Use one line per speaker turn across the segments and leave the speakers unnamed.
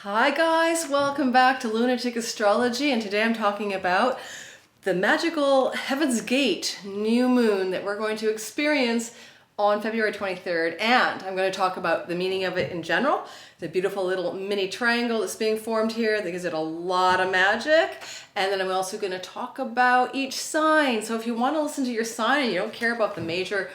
Hi guys, welcome back to Lunatic Astrology, and today I'm talking about the magical Heaven's Gate new moon that we're going to experience on February 23rd, and I'm going to talk about the meaning of it in general, the beautiful little mini triangle that's being formed here that gives it a lot of magic, and then I'm also going to talk about each sign. So if you want to listen to your sign and you don't care about the major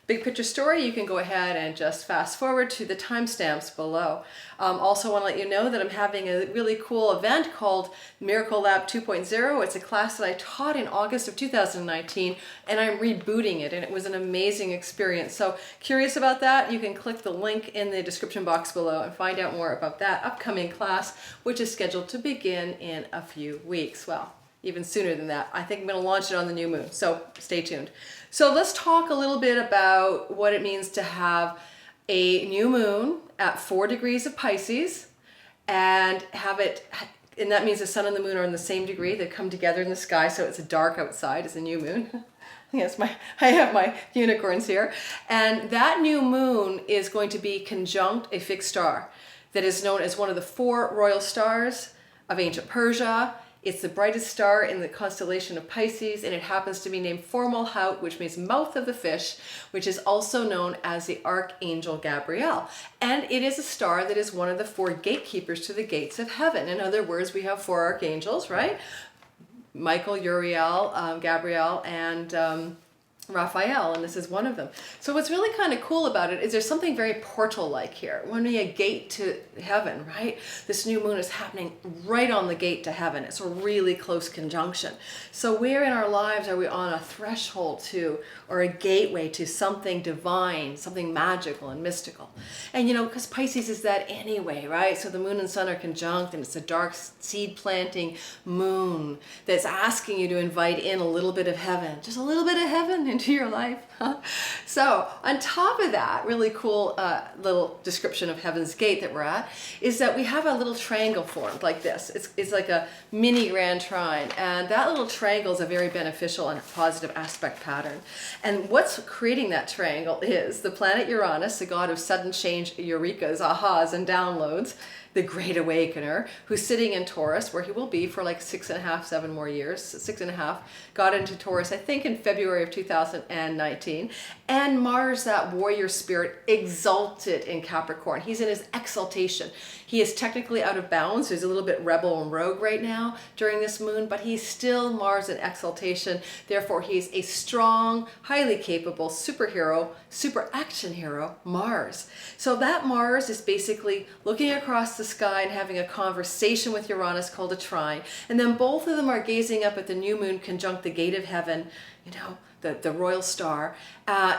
big picture story, you can go ahead and just fast forward to the timestamps below. Also want to let you know that I'm having a really cool event called Miracle Lab 2.0. It's a class that I taught in August of 2019, and I'm rebooting it, and it was an amazing experience. So curious about that, you can click the link in the description box below and find out more about that upcoming class, which is scheduled to begin in a few weeks. Well, even sooner than that. I think I'm going to launch it on the new moon, so stay tuned. So let's talk a little bit about what it means to have a new moon at 4 degrees of Pisces and have it, and that means the sun and the moon are in the same degree. They come together in the sky, so it's dark outside. It's a new moon. Yes, I have my unicorns here. And that new moon is going to be conjunct a fixed star that is known as one of the 4 royal stars of ancient Persia. It's the brightest star in the constellation of Pisces, and it happens to be named Fomalhaut, which means mouth of the fish, which is also known as the Archangel Gabriel. And it is a star that is one of the 4 gatekeepers to the gates of heaven. In other words, we have 4 archangels, right? Michael, Uriel, Gabriel, and Raphael, and this is one of them. So what's really kind of cool about it is there's something very portal-like here. When we a gate to heaven, right? This new moon is happening right on the gate to heaven. It's a really close conjunction. So where in our lives are we on a threshold to, or a gateway to something divine, something magical and mystical? And you know, because Pisces is that anyway, right? So the moon and sun are conjunct, and it's a dark seed planting moon that's asking you to invite in a little bit of heaven, just a little bit of heaven into your life. So on top of that, really cool little description of Heaven's Gate that we're at is that we have a little triangle formed like this. It's like a mini grand trine, and that little triangle is a very beneficial and positive aspect pattern. And what's creating that triangle is the planet Uranus, the god of sudden change, eurekas, ahas, and downloads, the Great Awakener, who's sitting in Taurus, where he will be for like 6.5, 7 more years, 6.5, got into Taurus, I think in February of 2019, and Mars, that warrior spirit, exalted in Capricorn. He's in his exaltation. He is technically out of bounds. He's a little bit rebel and rogue right now during this moon, but he's still Mars in exaltation. Therefore, he's a strong, highly capable superhero, super action hero, Mars. So that Mars is basically looking across the sky and having a conversation with Uranus called a trine. And then both of them are gazing up at the new moon conjunct the gate of heaven, you know, the royal star,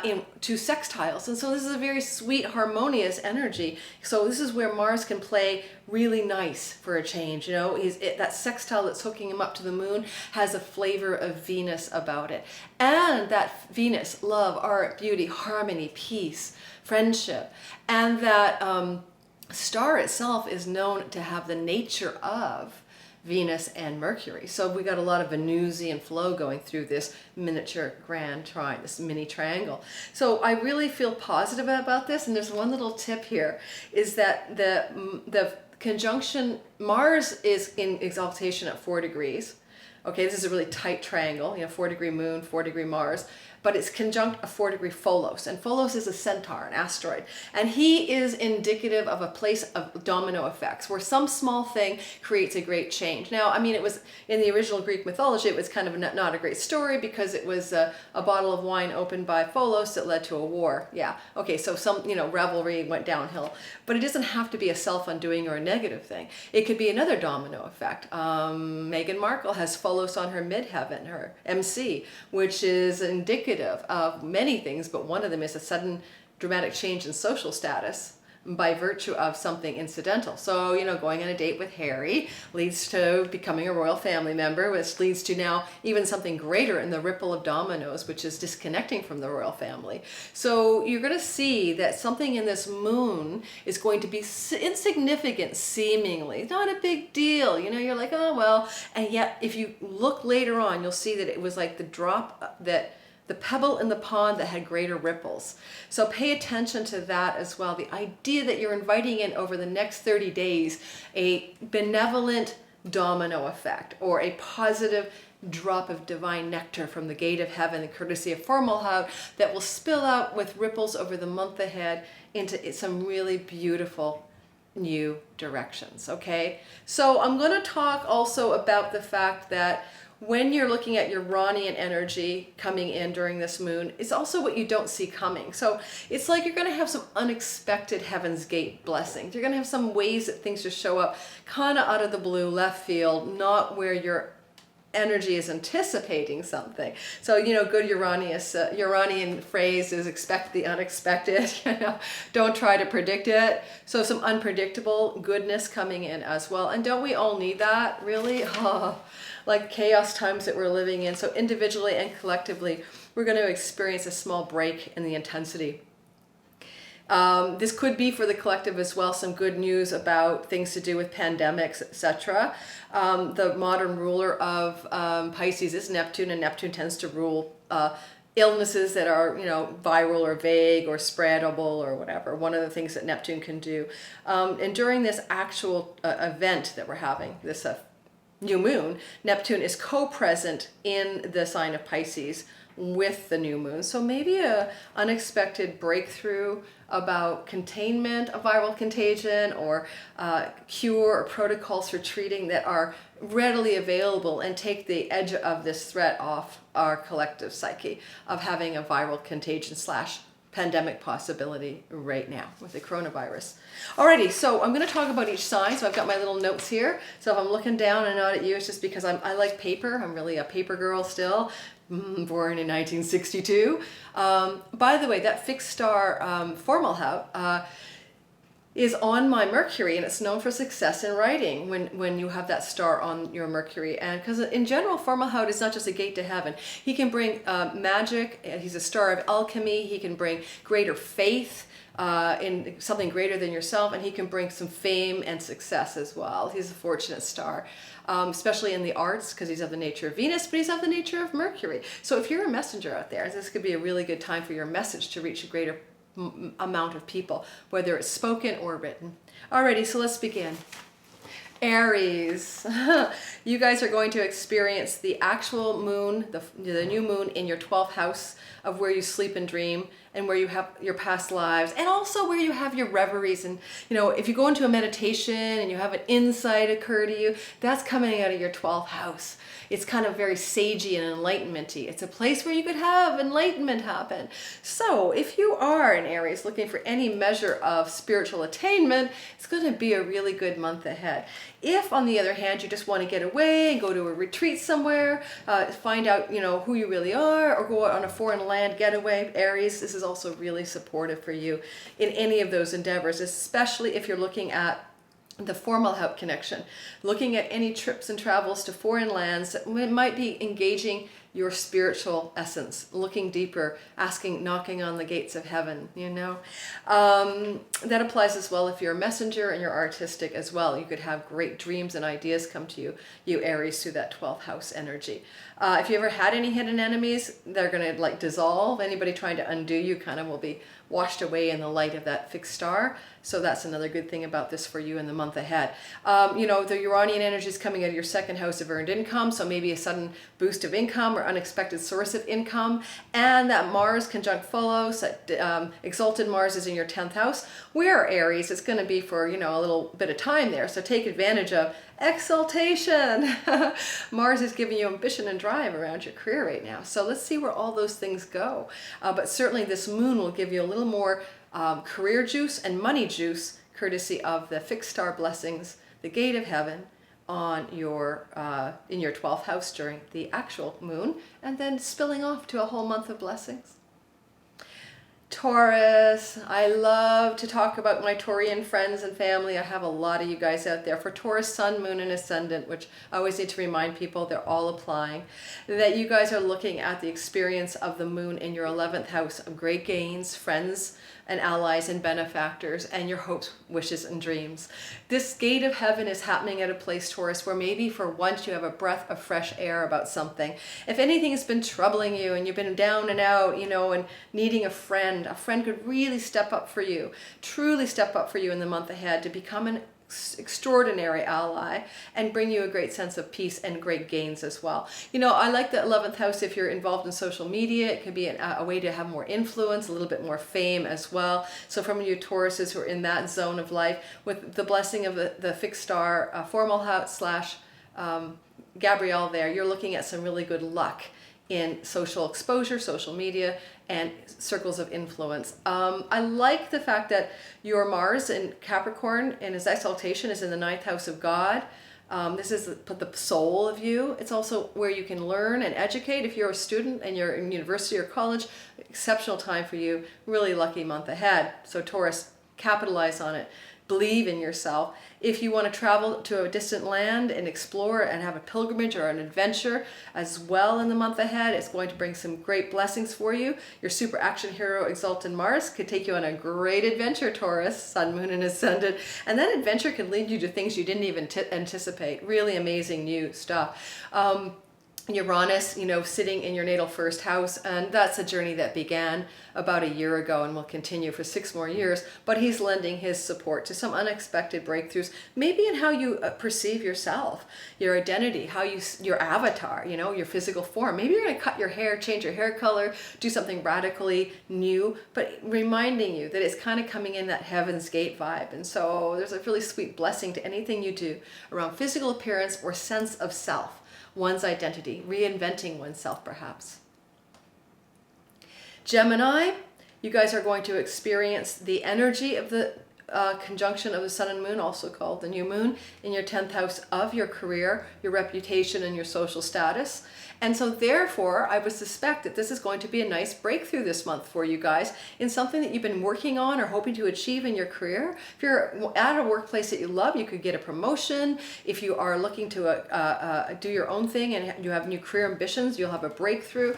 in 2 sextiles. And so this is a very sweet, harmonious energy. So this is where Mars can play really nice for a change. You know, that sextile that's hooking him up to the moon has a flavor of Venus about it. And that Venus, love, art, beauty, harmony, peace, friendship. And that star itself is known to have the nature of Venus and Mercury. So we got a lot of Venusian flow going through this miniature grand trine, this mini triangle. So I really feel positive about this. And there's one little tip here, is that the conjunction, Mars is in exaltation at 4 degrees. Okay, this is a really tight triangle, you know, 4 degree moon, 4 degree Mars, but it's conjunct a 4 degree Pholos. And Pholos is a centaur, an asteroid. And he is indicative of a place of domino effects, where some small thing creates a great change. Now, I mean, it was in the original Greek mythology, it was kind of not a great story because it was a bottle of wine opened by Pholos that led to a war. Yeah, okay, so some, you know, revelry went downhill. But it doesn't have to be a self-undoing or a negative thing. It could be another domino effect. Meghan Markle has Pholos on her midheaven, her MC, which is indicative of many things, but one of them is a sudden dramatic change in social status by virtue of something incidental. So, you know, going on a date with Harry leads to becoming a royal family member, which leads to now even something greater in the ripple of dominoes, which is disconnecting from the royal family. So you're going to see that something in this moon is going to be insignificant, seemingly. Not a big deal. You know, you're like, oh, well. And yet, if you look later on, you'll see that it was like the drop that the pebble in the pond that had greater ripples. So pay attention to that as well. The idea that you're inviting in over the next 30 days a benevolent domino effect, or a positive drop of divine nectar from the gate of heaven, the courtesy of formalhaut, that will spill out with ripples over the month ahead into some really beautiful new directions. Okay, so I'm going to talk also about the fact that when you're looking at Uranian energy coming in during this moon, it's also what you don't see coming. So it's like you're going to have some unexpected Heaven's Gate blessings. You're going to have some ways that things just show up kind of out of the blue, left field, not where your energy is anticipating something. So, you know, good Uranian phrase is expect the unexpected. You know, don't try to predict it. So some unpredictable goodness coming in as well. And don't we all need that, really? Oh, like chaos times that we're living in. So individually and collectively, we're going to experience a small break in the intensity. This could be for the collective as well, some good news about things to do with pandemics, etc. The modern ruler of Pisces is Neptune, and Neptune tends to rule illnesses that are, you know, viral or vague or spreadable or whatever. One of the things that Neptune can do. And during this actual event that we're having, this new moon, Neptune is co-present in the sign of Pisces with the new moon. So maybe a unexpected breakthrough about containment of viral contagion, or cure or protocols for treating that are readily available and take the edge of this threat off our collective psyche of having a viral contagion / pandemic possibility right now with the coronavirus. Alrighty, so I'm going to talk about each sign. So I've got my little notes here. So if I'm looking down and not at you, it's just because I like paper. I'm really a paper girl still. Born in 1962. By the way, that fixed star formalhaut is on my Mercury, and it's known for success in writing when you have that star on your Mercury. And because in general, formalhaut is not just a gate to heaven. He can bring magic. He's a star of alchemy. He can bring greater faith in something greater than yourself, and he can bring some fame and success as well. He's a fortunate star. Especially in the arts, because he's of the nature of Venus, but he's of the nature of Mercury. So if you're a messenger out there, this could be a really good time for your message to reach a greater amount of people, whether it's spoken or written. Alrighty, so let's begin. Aries, you guys are going to experience the actual moon, the new moon in your 12th house of where you sleep and dream, and where you have your past lives, and also where you have your reveries. And, you know, if you go into a meditation and you have an insight occur to you, that's coming out of your 12th house. It's kind of very sagey and enlightenment-y. It's a place where you could have enlightenment happen. So if you are an Aries looking for any measure of spiritual attainment, it's going to be a really good month ahead. If, on the other hand, you just want to get away and go to a retreat somewhere, find out, you know, who you really are, or go out on a foreign land getaway, Aries, this is also really supportive for you in any of those endeavors, especially if you're looking at the formalhaut connection, looking at any trips and travels to foreign lands that might be engaging your spiritual essence, looking deeper, asking, knocking on the gates of heaven, you know. That applies as well if you're a messenger and you're artistic as well. You could have great dreams and ideas come to you Aries, through that 12th house energy. If you ever had any hidden enemies, they're going to like dissolve. Anybody trying to undo you kind of will be washed away in the light of that fixed star. So that's another good thing about this for you in the month ahead. You know, the Uranian energy is coming out of your second house of earned income, so maybe a sudden boost of income or unexpected source of income. And that Mars conjunct Pholos, that exalted Mars is in your 10th house. Where Aries, it's going to be for, you know, a little bit of time there, so take advantage of exaltation. Mars is giving you ambition and drive around your career right now. So let's see where all those things go. But certainly this moon will give you a little more career juice and money juice, courtesy of the fixed star blessings, the gate of heaven, on your in your 12th house during the actual moon, and then spilling off to a whole month of blessings. Taurus, I love to talk about my Taurian friends and family. I have a lot of you guys out there. For Taurus, Sun, Moon, and Ascendant, which I always need to remind people, they're all applying, that you guys are looking at the experience of the moon in your 11th house of great gains, friends, and allies and benefactors and your hopes, wishes, and dreams. This gate of heaven is happening at a place, Taurus, where maybe for once you have a breath of fresh air about something. If anything has been troubling you and you've been down and out, and needing a friend could really step up for you, truly step up for you in the month ahead to become an extraordinary ally and bring you a great sense of peace and great gains as well. I like the 11th house if you're involved in social media. It could be a way to have more influence, a little bit more fame as well. So from you Tauruses who are in that zone of life, with the blessing of the fixed star formal house slash Gabrielle there, you're looking at some really good luck in social exposure, social media, and circles of influence. I like the fact that your Mars in Capricorn and his exaltation is in the 9th house of God. This is the soul of you. It's also where you can learn and educate. If you're a student and you're in university or college, exceptional time for you. Really lucky month ahead. So Taurus, capitalize on it. Believe in yourself. If you want to travel to a distant land and explore and have a pilgrimage or an adventure as well in the month ahead, it's going to bring some great blessings for you. Your super action hero exalted Mars could take you on a great adventure, Taurus, Sun, Moon, and Ascendant. And that adventure can lead you to things you didn't even anticipate. Really amazing new stuff. Uranus, sitting in your natal first house, and that's a journey that began about a year ago and will continue for 6 more years, but he's lending his support to some unexpected breakthroughs, maybe in how you perceive yourself, your identity, your avatar, your physical form. Maybe you're going to cut your hair, change your hair color, do something radically new, but reminding you that it's kind of coming in that Heaven's Gate vibe. And so there's a really sweet blessing to anything you do around physical appearance or sense of self. One's identity, reinventing oneself perhaps. Gemini, you guys are going to experience the energy of the conjunction of the sun and moon, also called the new moon, in your 10th house of your career, your reputation, and your social status. And so therefore, I would suspect that this is going to be a nice breakthrough this month for you guys in something that you've been working on or hoping to achieve in your career. If you're at a workplace that you love, you could get a promotion. If you are looking to do your own thing and you have new career ambitions, you'll have a breakthrough.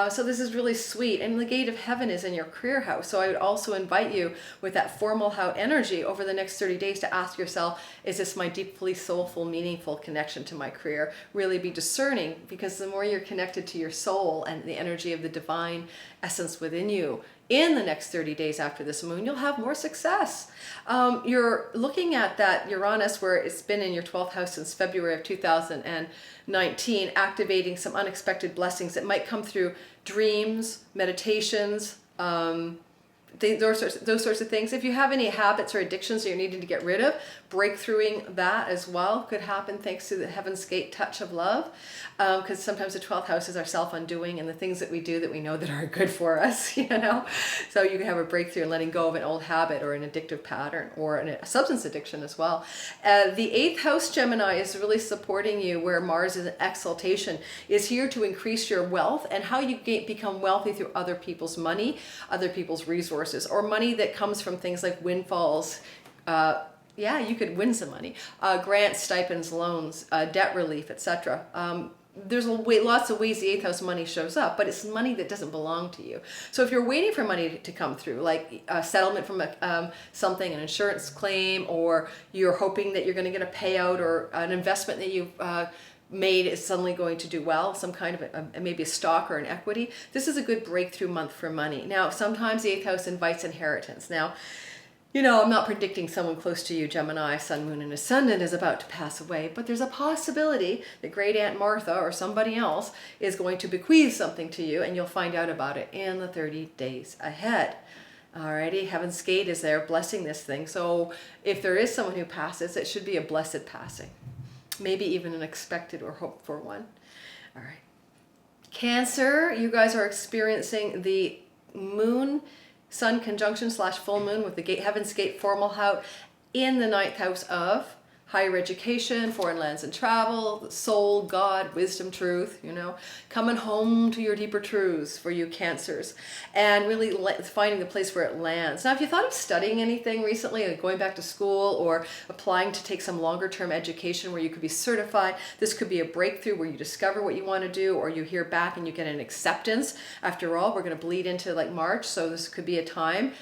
So this is really sweet. And the gate of heaven is in your career house. So I would also invite you with that formal house energy over the next 30 days to ask yourself, is this my deeply soulful, meaningful connection to my career? Really be discerning, because the more you're connected to your soul and the energy of the divine essence within you in the next 30 days after this moon, you'll have more success. You're looking at that Uranus, where it's been in your 12th house since February of 2019, activating some unexpected blessings that might come through dreams, meditations, those sorts of things. If you have any habits or addictions that you're needing to get rid of, breakthroughing that as well could happen thanks to the Heaven's Gate touch of love, because sometimes the 12th house is our self-undoing and the things that we do that we know that are good for us, So you can have a breakthrough in letting go of an old habit or an addictive pattern or a substance addiction as well. The 8th house, Gemini, is really supporting you, where Mars is in exaltation, is here to increase your wealth and how you become wealthy through other people's money, other people's resources, or money that comes from things like windfalls. You could win some money. Grants, stipends, loans, debt relief, etc. There's lots of ways the 8th house money shows up, but it's money that doesn't belong to you. So if you're waiting for money to come through, like a settlement from something, an insurance claim, or you're hoping that you're going to get a payout, or an investment that you've made is suddenly going to do well, some kind of maybe a stock or an equity, this is a good breakthrough month for money. Now, sometimes the 8th house invites inheritance. Now, I'm not predicting someone close to you, Gemini, Sun, Moon, and Ascendant, is about to pass away, but there's a possibility that Great Aunt Martha or somebody else is going to bequeath something to you, and you'll find out about it in the 30 days ahead. Alrighty, Heaven's Gate is there blessing this thing. So if there is someone who passes, it should be a blessed passing. Maybe even an expected or hoped for one. All right. Cancer, you guys are experiencing the moon sun conjunction / full moon with the Heaven's Gate formal house in the 9th house of higher education, foreign lands and travel, soul, God, wisdom, truth, coming home to your deeper truths for you Cancers, and really finding the place where it lands. Now, if you thought of studying anything recently, like going back to school or applying to take some longer term education where you could be certified, this could be a breakthrough where you discover what you want to do, or you hear back and you get an acceptance. After all, we're going to bleed into like March, so this could be a time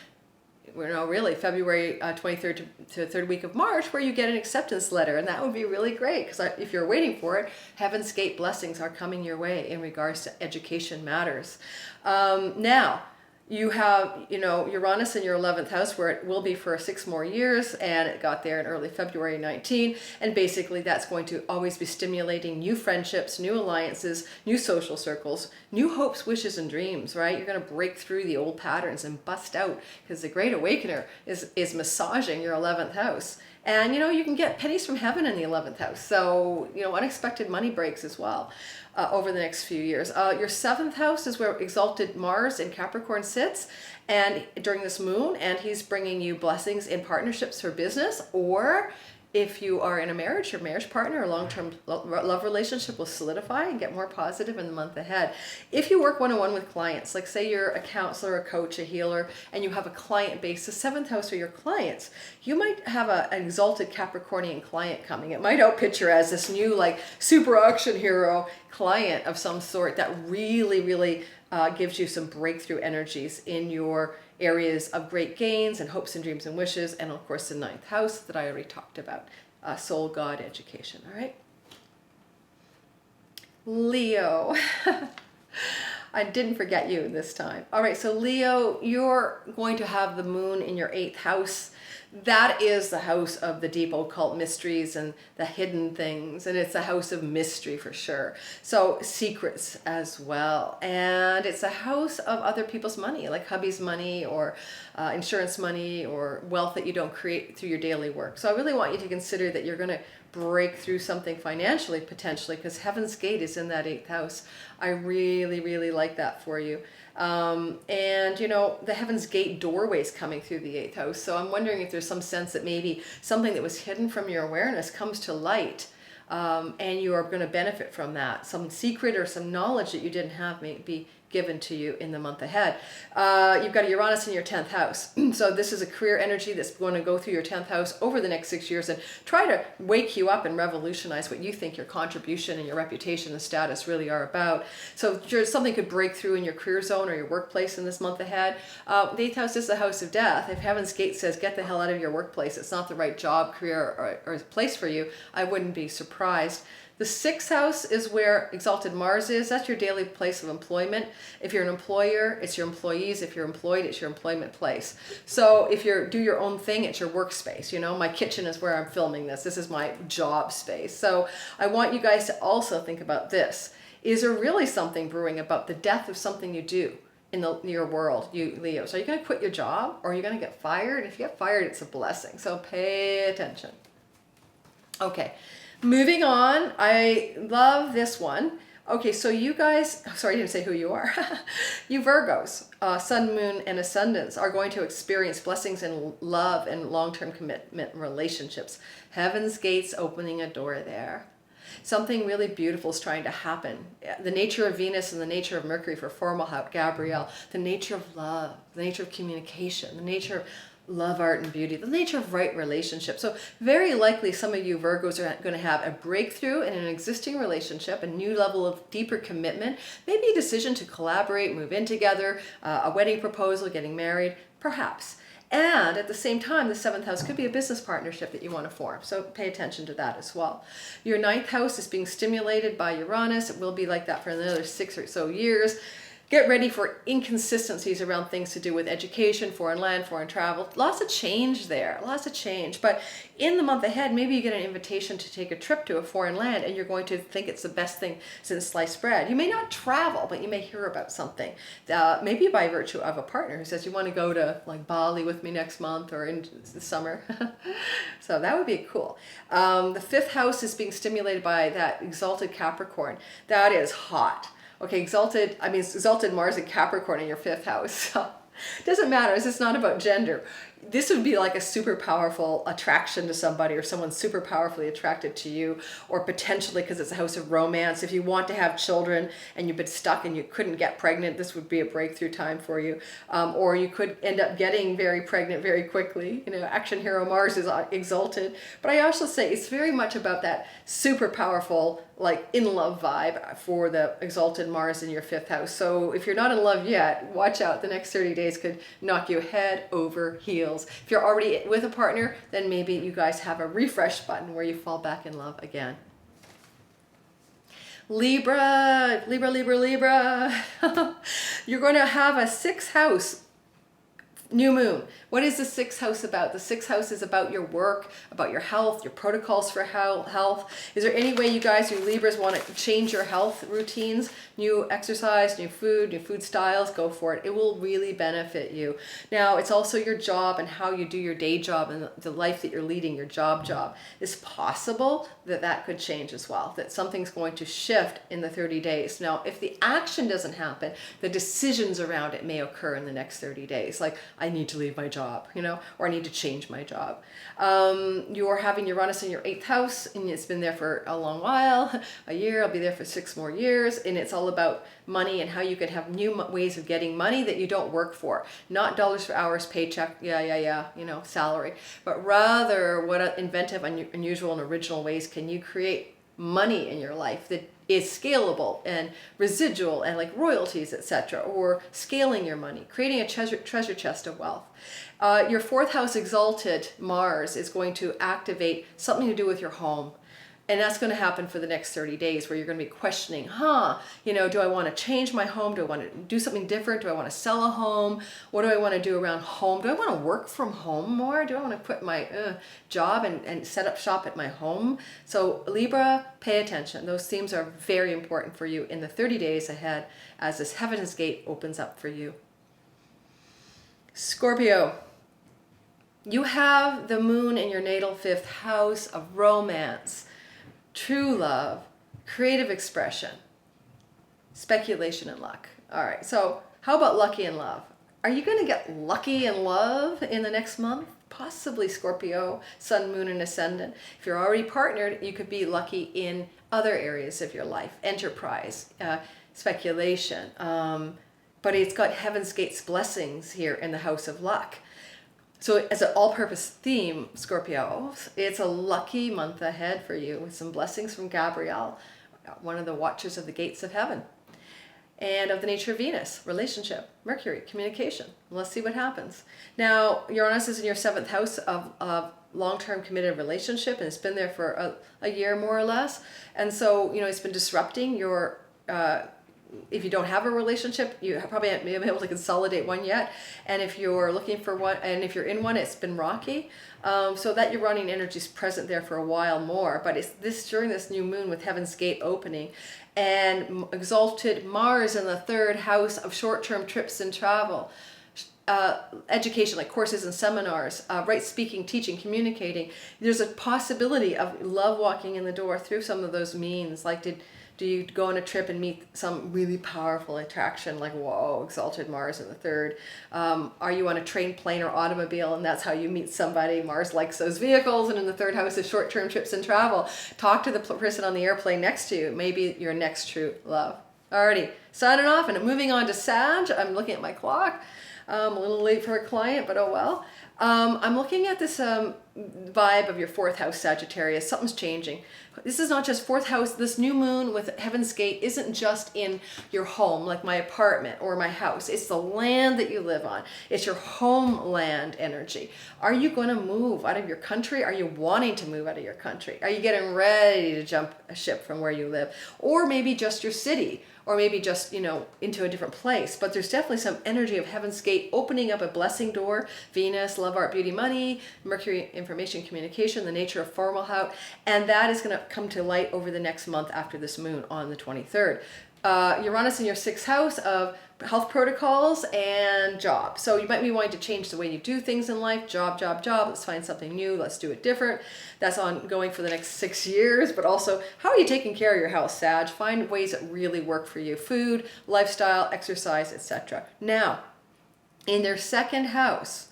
really February 23rd to the third week of March, where you get an acceptance letter. And that would be really great, because if you're waiting for it, Heaven's Gate blessings are coming your way in regards to education matters. Now, you have, Uranus in your 11th house, where it will be for 6 more years, and it got there in early February 19. And basically that's going to always be stimulating new friendships, new alliances, new social circles, new hopes, wishes, and dreams, right? You're going to break through the old patterns and bust out, because the Great Awakener is massaging your 11th house. And, you can get pennies from heaven in the 11th house. So, unexpected money breaks as well over the next few years. Your 7th house is where exalted Mars in Capricorn sits, and during this moon, and he's bringing you blessings in partnerships for business, or if you are in a marriage, your marriage partner or long-term love relationship will solidify and get more positive in the month ahead. If you work one-on-one with clients, like say you're a counselor, a coach, a healer, and you have a client base, the 7th house are your clients, you might have an exalted Capricornian client coming. It might outpicture as this new super action hero client of some sort that really, really gives you some breakthrough energies in your areas of great gains and hopes and dreams and wishes, and of course the 9th house that I already talked about, soul, God, education. All right, Leo. I didn't forget you this time. All right, so Leo, you're going to have the moon in your 8th house. That is the house of the deep occult mysteries and the hidden things, and it's a house of mystery for sure. So secrets as well, and it's a house of other people's money, like hubby's money or insurance money or wealth that you don't create through your daily work. So I really want you to consider that you're going to break through something financially potentially, because Heaven's Gate is in that 8th house. I really, really like that for you. And the Heaven's Gate doorway is coming through the 8th house. So I'm wondering if there's some sense that maybe something that was hidden from your awareness comes to light, and you are going to benefit from that. Some secret or some knowledge that you didn't have may be given to you in the month ahead. You've got a Uranus in your 10th house. So this is a career energy that's going to go through your 10th house over the next 6 years and try to wake you up and revolutionize what you think your contribution and your reputation and status really are about. So something could break through in your career zone or your workplace in this month ahead. The 8th house is the house of death. If Heaven's Gate says get the hell out of your workplace, it's not the right job, career, or place for you, I wouldn't be surprised. The 6th house is where exalted Mars is. That's your daily place of employment. If you're an employer, it's your employees. If you're employed, it's your employment place. So if you do your own thing, it's your workspace. My kitchen is where I'm filming this. This is my job space. So I want you guys to also think about this. Is there really something brewing about the death of something you do in your world, you Leos? Are you going to quit your job, or are you going to get fired? If you get fired, it's a blessing. So pay attention. Okay. Moving on, I love this one. Okay, so you guys, sorry, I didn't say who you are. You Virgos, Sun, Moon, and Ascendants are going to experience blessings in love and long-term commitment relationships. Heaven's Gate's opening a door there. Something really beautiful is trying to happen. The nature of Venus and the nature of Mercury for Formalhaut, Gabrielle, the nature of love, the nature of communication, the nature of love, art, and beauty, the nature of right relationships. So very likely some of you Virgos are going to have a breakthrough in an existing relationship, a new level of deeper commitment, maybe a decision to collaborate, move in together, a wedding proposal, getting married, perhaps. And at the same time, the 7th house could be a business partnership that you want to form. So pay attention to that as well. Your 9th house is being stimulated by Uranus. It will be like that for another 6 or so years. Get ready for inconsistencies around things to do with education, foreign land, foreign travel. Lots of change there, lots of change. But in the month ahead, maybe you get an invitation to take a trip to a foreign land and you're going to think it's the best thing since sliced bread. You may not travel, but you may hear about something. Maybe by virtue of a partner who says, you want to go to Bali with me next month or in the summer. So that would be cool. The 5th house is being stimulated by that exalted Capricorn. That is hot. Okay, exalted Mars and Capricorn in your 5th house. So it doesn't matter. It's not about gender. This would be like a super powerful attraction to somebody, or someone super powerfully attracted to you, or potentially because it's a house of romance. If you want to have children and you've been stuck and you couldn't get pregnant, this would be a breakthrough time for you. Or you could end up getting very pregnant very quickly. Action hero Mars is exalted. But I also say it's very much about that super powerful, in love vibe for the exalted Mars in your 5th house. So if you're not in love yet, watch out. The next 30 days could knock you head over heels. feels. If you're already with a partner, then maybe you guys have a refresh button where you fall back in love again. Libra, Libra, Libra, Libra. You're going to have a 6th house new moon. What is the 6th house about? The 6th house is about your work, about your health, your protocols for health. Is there any way you guys, you Libras, want to change your health routines? New exercise, new food styles, go for it. It will really benefit you. Now, it's also your job and how you do your day job and the life that you're leading, your job. It's possible that that could change as well, that something's going to shift in the 30 days. Now, if the action doesn't happen, the decisions around it may occur in the next 30 days. Like, I need to leave my job, or I need to change my job. You're having Uranus in your 8th house, and it's been there for a long while, a year. I'll be there for 6 more years, and it's all about money and how you can have new ways of getting money that you don't work for. Not dollars for hours, paycheck, salary, but rather what inventive, unusual, and original ways can you create money in your life that is scalable and residual and like royalties, etc., or scaling your money, creating a treasure chest of wealth. Your 4th house exalted Mars is going to activate something to do with your home. And that's going to happen for the next 30 days where you're going to be questioning, do I want to change my home? Do I want to do something different? Do I want to sell a home? What do I want to do around home? Do I want to work from home more? Do I want to quit my job and set up shop at my home? So Libra, pay attention. Those themes are very important for you in the 30 days ahead as this Heaven's Gate opens up for you. Scorpio, you have the moon in your natal 5th house of romance, true love, creative expression, speculation, and luck. All right, so how about lucky in love? Are you going to get lucky in love in the next month? Possibly Scorpio, sun, moon, and ascendant. If you're already partnered, you could be lucky in other areas of your life, enterprise, speculation. But it's got Heaven's Gate's blessings here in the house of luck. So as an all-purpose theme, Scorpio, it's a lucky month ahead for you with some blessings from Gabrielle, one of the watchers of the gates of heaven, and of the nature of Venus, relationship, Mercury, communication. Let's see what happens. Now, Uranus is in your 7th house of long-term committed relationship, and it's been there for a year more or less. And so, it's been disrupting your if you don't have a relationship, you probably haven't been able to consolidate one yet. And if you're looking for one, and if you're in one, it's been rocky. So that Uranian energy is present there for a while more. But it's during this new moon with Heaven's Gate opening and exalted Mars in the 3rd house of short-term trips and travel. Education, like courses and seminars, right speaking, teaching, communicating. There's a possibility of love walking in the door through some of those means. Like, do you go on a trip and meet some really powerful attraction, like, whoa, exalted Mars in the 3rd? Are you on a train, plane, or automobile, and that's how you meet somebody? Mars likes those vehicles, and in the 3rd house is short-term trips and travel. Talk to the person on the airplane next to you. Maybe your next true love. Alrighty, signing off and moving on to Sag. I'm looking at my clock. A little late for a client, but oh well. I'm looking at this vibe of your 4th house, Sagittarius. Something's changing. This is not just 4th house. This new moon with Heaven's Gate isn't just in your home, like my apartment or my house. It's the land that you live on. It's your homeland energy. Are you going to move out of your country? Are you wanting to move out of your country? Are you getting ready to jump a ship from where you live? Or maybe just your city, or maybe just, into a different place. But there's definitely some energy of Heaven's Gate opening up a blessing door. Venus, love, art, beauty, money, Mercury, information, communication, the nature of formal health. And that is going to come to light over the next month after this moon on the 23rd. Uranus in your 6th house of health protocols and job. So you might be wanting to change the way you do things in life. Job. Let's find something new. Let's do it different. That's ongoing for the next 6 years. But also, how are you taking care of your health, Sag? Find ways that really work for you. Food, lifestyle, exercise, etc. Now, in their 2nd house,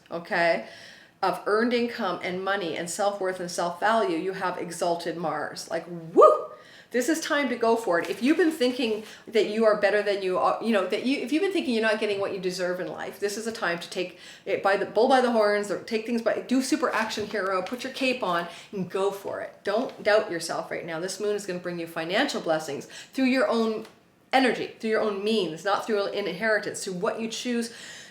of earned income and money and self-worth and self-value, you have exalted Mars. Like, woo! This is time to go for it. If you've been thinking that you are better than you are, if you've been thinking you're not getting what you deserve in life, this is a time to take it by the bull by the horns, or take things do super action hero, put your cape on and go for it. Don't doubt yourself right now. This moon is going to bring you financial blessings through your own energy, through your own means, not through an inheritance, through what you choose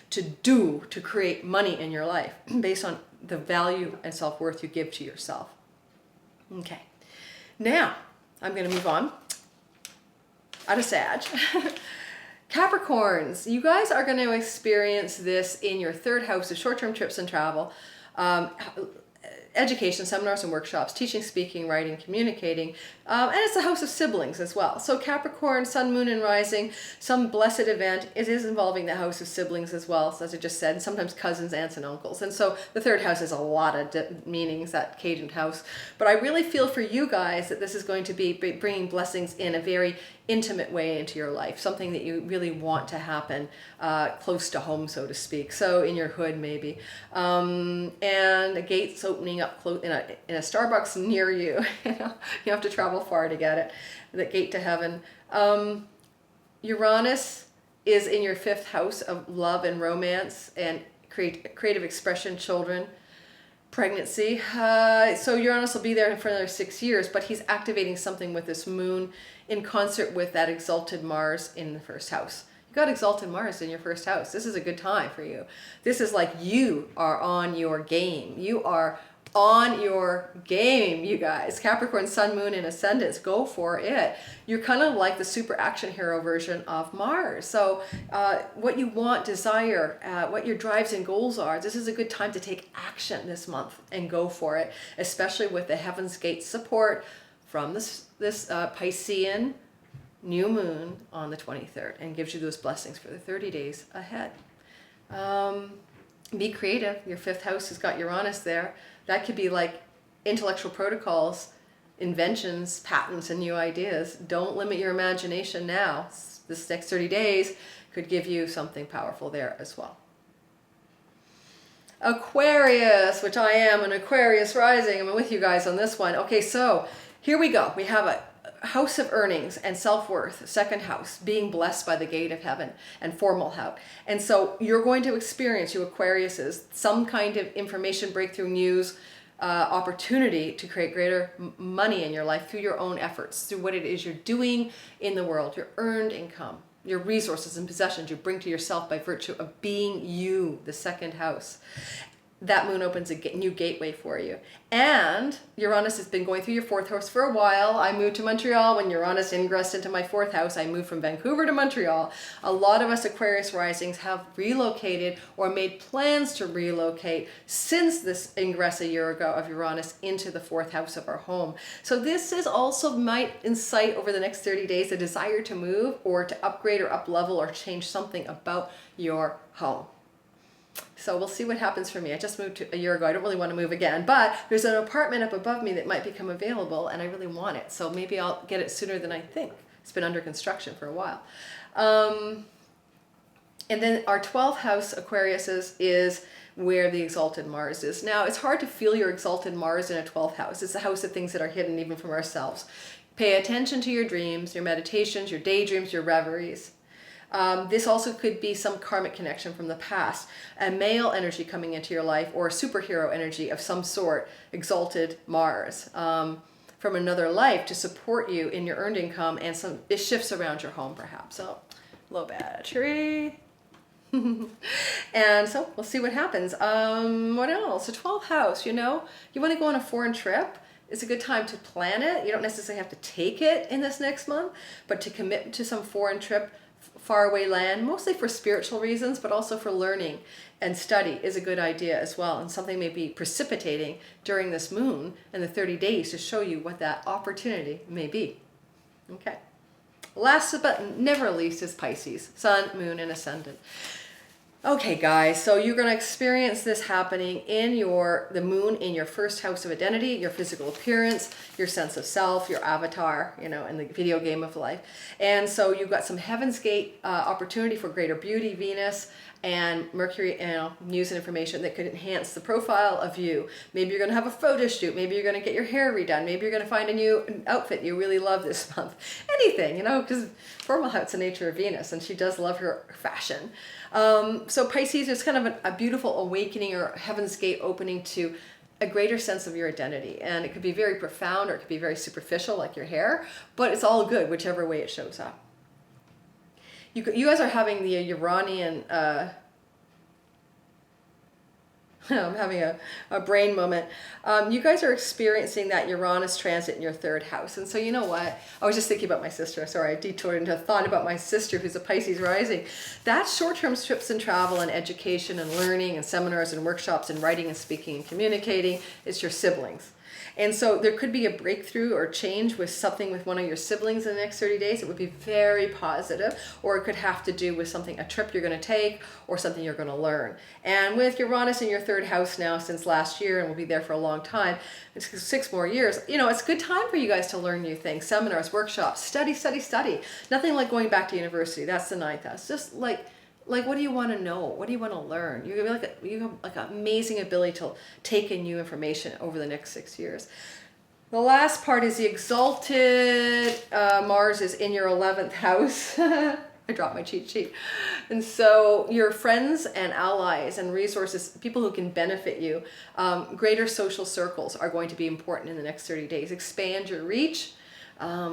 to create money in your life based on the value and self-worth you give to yourself. Okay, now I'm going to move on out of Sag. Capricorns, you guys are going to experience this in your third house of short-term trips and travel, education, seminars and workshops, teaching, speaking, writing, communicating, and it's the house of siblings as well. So Capricorn, sun, moon, and rising, some blessed event, it is involving the house of siblings as well, so as I just said, sometimes cousins, aunts, and uncles. And so the third house has a lot of meanings, that Cajun house. But I really feel for you guys that this is going to be bringing blessings in a very intimate way into your life, something that you really want to happen close to home, so to speak. So in your hood, maybe. And a gate's opening up in a Starbucks near you. You have to travel far to get it, that gate to heaven. Uranus is in your fifth house of love and romance and creative expression, children, pregnancy. So Uranus will be there for another 6 years, but he's activating something with this moon in concert with that exalted Mars in the first house. You got exalted Mars in your first house. This is a good time for you. This is like you are on your game. You are on your game, you guys. Capricorn, sun, moon, and ascendants, go for it. You're kind of like the super action hero version of Mars. So what you want, desire, what your drives and goals are, this is a good time to take action this month and go for it, especially with the Heaven's Gate support from this Piscean new moon on the 23rd, and gives you those blessings for the 30 days ahead. Be creative. Your fifth house has got Uranus there. That could be like intellectual protocols, inventions, patents, and new ideas. Don't limit your imagination now. This next 30 days could give you something powerful there as well. Aquarius, which I am an Aquarius rising. I'm with you guys on this one. Okay, so here we go. We have a house of earnings and self-worth, second house, being blessed by the gate of heaven and formal house. And so you're going to experience, you Aquariuses, some kind of information, breakthrough, news, opportunity to create greater money in your life through your own efforts, through what it is you're doing in the world, your earned income, your resources and possessions you bring to yourself by virtue of being you, the second house. That moon opens a new gateway for you. And Uranus has been going through your fourth house for a while. I moved to Montreal when Uranus ingressed into my fourth house. I moved from Vancouver to Montreal. A lot of us Aquarius risings have relocated or made plans to relocate since this ingress a year ago of Uranus into the fourth house of our home. So this is also might incite over the next 30 days a desire to move or to upgrade or up level or change something about your home. So we'll see what happens for me. I just moved a year ago. I don't really want to move again, but there's an apartment up above me that might become available and I really want it. So maybe I'll get it sooner than I think. It's been under construction for a while. And then our 12th house, Aquariuses, is where the exalted Mars is. Now, it's hard to feel your exalted Mars in a 12th house. It's a house of things that are hidden even from ourselves. Pay attention to your dreams, your meditations, your daydreams, your reveries. This also could be some karmic connection from the past, a male energy coming into your life, or a superhero energy of some sort, exalted Mars, from another life to support you in your earned income, and it shifts around your home perhaps. So low battery. And so we'll see what happens. What else? The 12th house, you know, you want to go on a foreign trip. It's a good time to plan it. You don't necessarily have to take it in this next month, but to commit to some foreign trip, faraway land, mostly for spiritual reasons, but also for learning and study is a good idea as well. And something may be precipitating during this moon and the 30 days to show you what that opportunity may be. Okay. Last but never least is Pisces, sun, moon, and ascendant. Okay, guys, so you're going to experience this happening in the moon in your first house of identity, your physical appearance, your sense of self, your avatar, you know, in the video game of life. And so you've got some Heaven's Gate opportunity for greater beauty, Venus, and Mercury, you know, news and information that could enhance the profile of you. Maybe you're going to have a photo shoot. Maybe you're going to get your hair redone. Maybe you're going to find a new outfit you really love this month. Anything, you know, because formal out's the nature of Venus, and she does love her fashion. So Pisces is kind of a beautiful awakening or Heaven's Gate opening to a greater sense of your identity. And it could be very profound or it could be very superficial like your hair, but it's all good, whichever way it shows up. You guys are having the Uranian I'm having a brain moment. You guys are experiencing that Uranus transit in your third house. And so you know what? I was just thinking about my sister. Sorry, I detoured into a thought about my sister who's a Pisces rising. That's short-term trips and travel and education and learning and seminars and workshops and writing and speaking and communicating. It's your siblings. And so there could be a breakthrough or change with something with one of your siblings in the next 30 days. It would be very positive, or it could have to do with something, a trip you're going to take or something you're going to learn. And with Uranus in your third house now since last year, and will be there for a long time, it's 6 more years, you know, it's a good time for you guys to learn new things, seminars, workshops, study, study, study. Nothing like going back to university. That's the 9th house. Just like what do you want to know? What do you want to learn? You have like an amazing ability to take in new information over the next 6 years. The last part is the exalted Mars is in your 11th house. I dropped my cheat sheet. And so your friends and allies and resources, people who can benefit you, greater social circles are going to be important in the next 30 days. Expand your reach.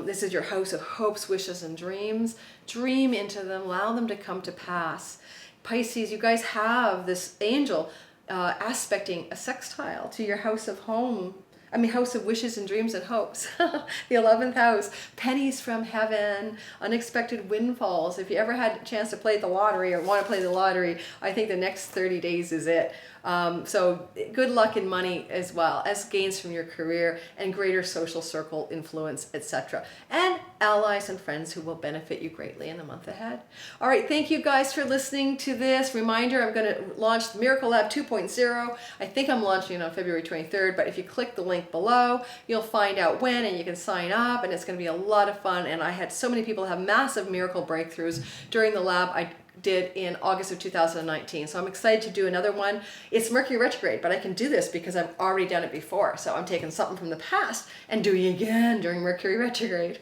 This is your house of hopes, wishes, and dreams. Dream into them, allow them to come to pass. Pisces, you guys have this angel aspecting a sextile to your house of home. I mean, house of wishes and dreams and hopes. The 11th house, pennies from heaven, unexpected windfalls. If you ever had a chance to play the lottery or want to play the lottery, I think the next 30 days is it. So good luck in money as well as gains from your career and greater social circle influence, etc. And allies and friends who will benefit you greatly in the month ahead. All right, thank you guys for listening to this. Reminder, I'm going to launch the Miracle Lab 2.0. I think I'm launching it on February 23rd, but if you click the link below, you'll find out when and you can sign up, and it's going to be a lot of fun. And I had so many people have massive miracle breakthroughs during the lab I did in August of 2019. So I'm excited to do another one. It's Mercury retrograde, but I can do this because I've already done it before. So I'm taking something from the past and doing it again during Mercury retrograde.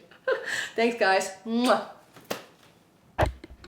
Thanks, guys. Mwah.